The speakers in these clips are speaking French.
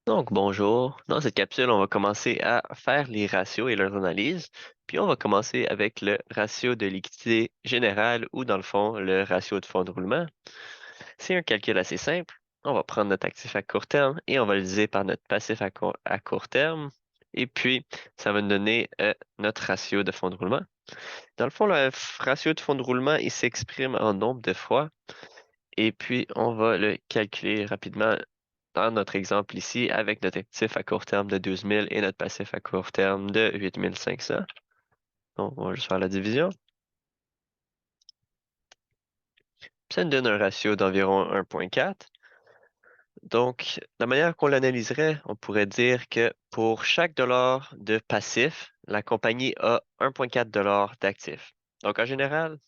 Donc, bonjour. Dans cette capsule, on va commencer à faire les ratios et leurs analyses. Puis, on va commencer avec le ratio de liquidité générale ou, dans le fond, le ratio de fonds de roulement. C'est un calcul assez simple. On va prendre notre actif à court terme et on va le diviser par notre passif à court terme. Et puis, ça va nous donner notre ratio de fonds de roulement. Dans le fond, le ratio de fonds de roulement, il s'exprime en nombre de fois. Et puis, on va le calculer rapidement dans notre exemple ici avec notre actif à court terme de 12 000 et notre passif à court terme de 8 500. Donc, on va juste faire la division. Ça nous donne un ratio d'environ 1,4. Donc, la manière qu'on l'analyserait, on pourrait dire que pour chaque dollar de passif, la compagnie a 1,4 d'actifs. Donc, en général,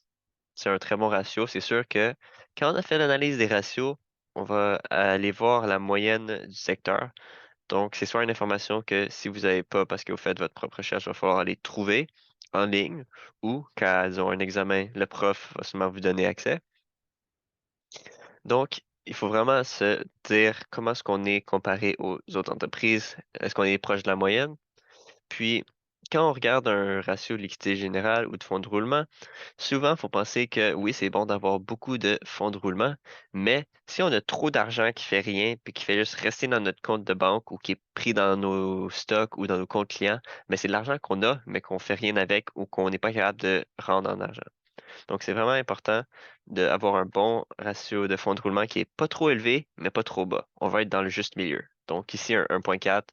c'est un très bon ratio. C'est sûr que quand on a fait l'analyse des ratios, on va aller voir la moyenne du secteur. Donc, c'est soit une information que si vous n'avez pas parce que vous faites votre propre recherche, il va falloir aller trouver en ligne ou quand ils ont un examen, le prof va sûrement vous donner accès. Donc, il faut vraiment se dire comment est-ce qu'on est comparé aux autres entreprises. Est-ce qu'on est proche de la moyenne? Puis, quand on regarde un ratio de liquidité générale ou de fonds de roulement, souvent, il faut penser que oui, c'est bon d'avoir beaucoup de fonds de roulement, mais si on a trop d'argent qui fait rien, puis qui fait juste rester dans notre compte de banque ou qui est pris dans nos stocks ou dans nos comptes clients, mais c'est de l'argent qu'on a, mais qu'on fait rien avec ou qu'on n'est pas capable de rendre en argent. Donc, c'est vraiment important d'avoir un bon ratio de fonds de roulement qui est pas trop élevé, mais pas trop bas. On va être dans le juste milieu. Donc, ici, un 1,4,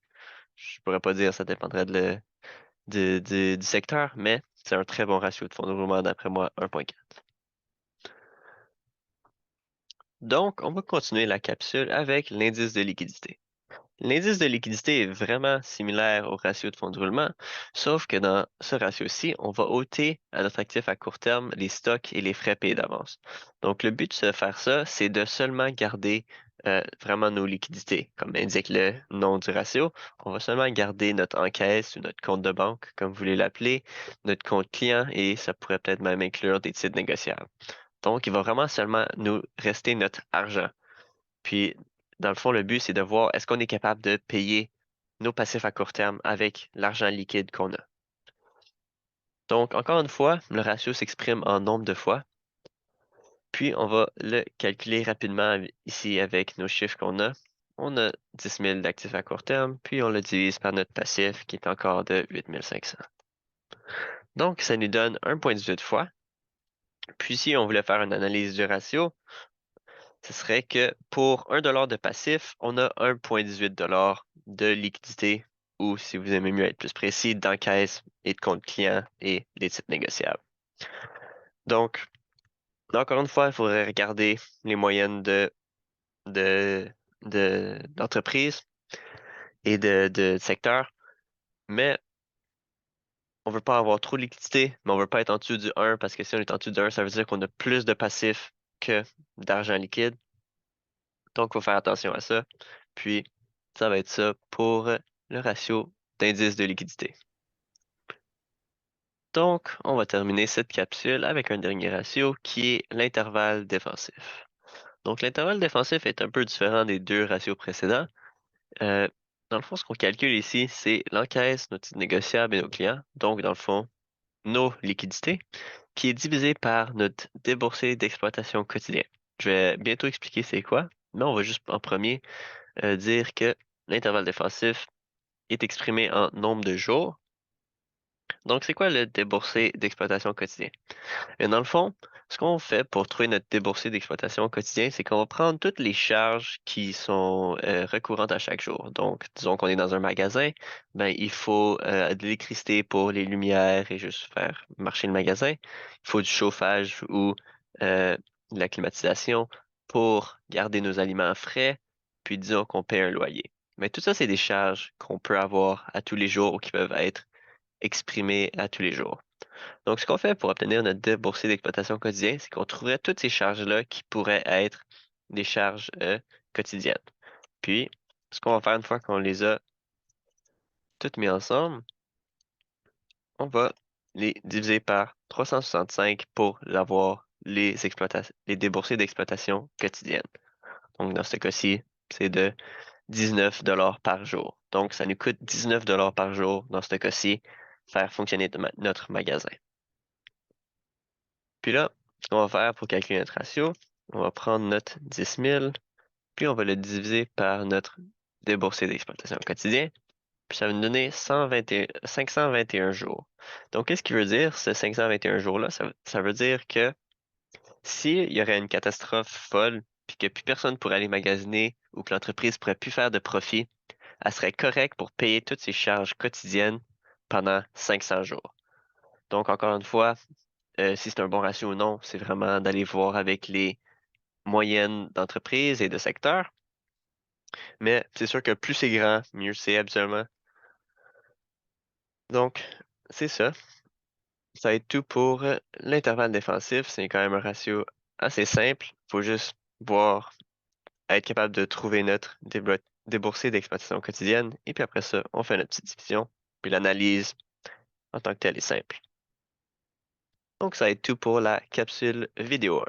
je pourrais pas dire, ça dépendrait du secteur, mais c'est un très bon ratio de fonds de roulement, d'après moi, 1,4. Donc, on va continuer la capsule avec l'indice de liquidité. L'indice de liquidité est vraiment similaire au ratio de fonds de roulement, sauf que dans ce ratio-ci, on va ôter à notre actif à court terme les stocks et les frais payés d'avance. Donc, le but de faire ça, c'est de seulement garder vraiment nos liquidités. Comme indique le nom du ratio, on va seulement garder notre encaisse ou notre compte de banque, comme vous voulez l'appeler, notre compte client et ça pourrait peut-être même inclure des titres négociables. Donc, il va vraiment seulement nous rester notre argent. Puis, dans le fond, le but, c'est de voir est-ce qu'on est capable de payer nos passifs à court terme avec l'argent liquide qu'on a. Donc, encore une fois, le ratio s'exprime en nombre de fois. Puis, on va le calculer rapidement ici avec nos chiffres qu'on a. On a 10 000 d'actifs à court terme, puis on le divise par notre passif qui est encore de 8 500. Donc, ça nous donne 1,18 fois. Puis, si on voulait faire une analyse du ratio, ce serait que pour 1 dollar de passif, on a 1,18 de liquidité ou, si vous aimez mieux être plus précis, d'encaisse et de compte client et des titres négociables. Donc, encore une fois, il faudrait regarder les moyennes de, d'entreprises et de secteurs, mais on veut pas avoir trop de liquidité, mais on veut pas être en dessous du 1 parce que si on est en dessous du 1, ça veut dire qu'on a plus de passifs que d'argent liquide. Donc, il faut faire attention à ça. Puis, ça va être ça pour le ratio d'indice de liquidité. Donc, on va terminer cette capsule avec un dernier ratio qui est l'intervalle défensif. Donc, l'intervalle défensif est un peu différent des deux ratios précédents. Euh, dans le fond, ce qu'on calcule ici, c'est l'encaisse, nos titres négociables et nos clients. Donc, dans le fond, nos liquidités, qui est divisé par notre déboursé d'exploitation quotidien. Je vais bientôt expliquer c'est quoi, mais on va juste en premier dire que l'intervalle défensif est exprimé en nombre de jours. Donc, c'est quoi le déboursé d'exploitation quotidien? Et dans le fond, ce qu'on fait pour trouver notre déboursé d'exploitation quotidien, c'est qu'on va prendre toutes les charges qui sont recourantes à chaque jour. Donc, disons qu'on est dans un magasin, ben, il faut de l'électricité pour les lumières et juste faire marcher le magasin. Il faut du chauffage ou de la climatisation pour garder nos aliments frais, puis disons qu'on paie un loyer. Mais tout ça, c'est des charges qu'on peut avoir à tous les jours ou qui peuvent être exprimées à tous les jours. Donc, ce qu'on fait pour obtenir notre déboursé d'exploitation quotidien, c'est qu'on trouverait toutes ces charges-là qui pourraient être des charges quotidiennes. Puis, ce qu'on va faire une fois qu'on les a toutes mises ensemble, on va les diviser par 365 pour avoir les déboursés d'exploitation quotidienne. Donc, dans ce cas-ci, c'est de 19 $ par jour. Donc, ça nous coûte 19 $ par jour, dans ce cas-ci, faire fonctionner notre magasin. Puis là, ce qu'on va faire pour calculer notre ratio, on va prendre notre 10 000, puis on va le diviser par notre déboursé d'exploitation quotidien, puis ça va nous donner 521 jours. Donc, qu'est-ce qui veut dire, ce 521 jours-là? Ça veut dire que s'il y aurait une catastrophe folle, puis que plus personne pourrait aller magasiner ou que l'entreprise pourrait plus faire de profit, elle serait correcte pour payer toutes ses charges quotidiennes pendant 500 jours. Donc, encore une fois, si c'est un bon ratio ou non, c'est vraiment d'aller voir avec les moyennes d'entreprise et de secteur. Mais c'est sûr que plus c'est grand, mieux c'est habituellement. Donc, c'est ça. Ça va être tout pour l'intervalle défensif. C'est quand même un ratio assez simple. Il faut juste voir, être capable de trouver notre déboursé d'exploitation quotidienne. Et puis après ça, on fait notre petite division. Puis l'analyse en tant que telle est simple. Donc, ça va être tout pour la capsule vidéo 1.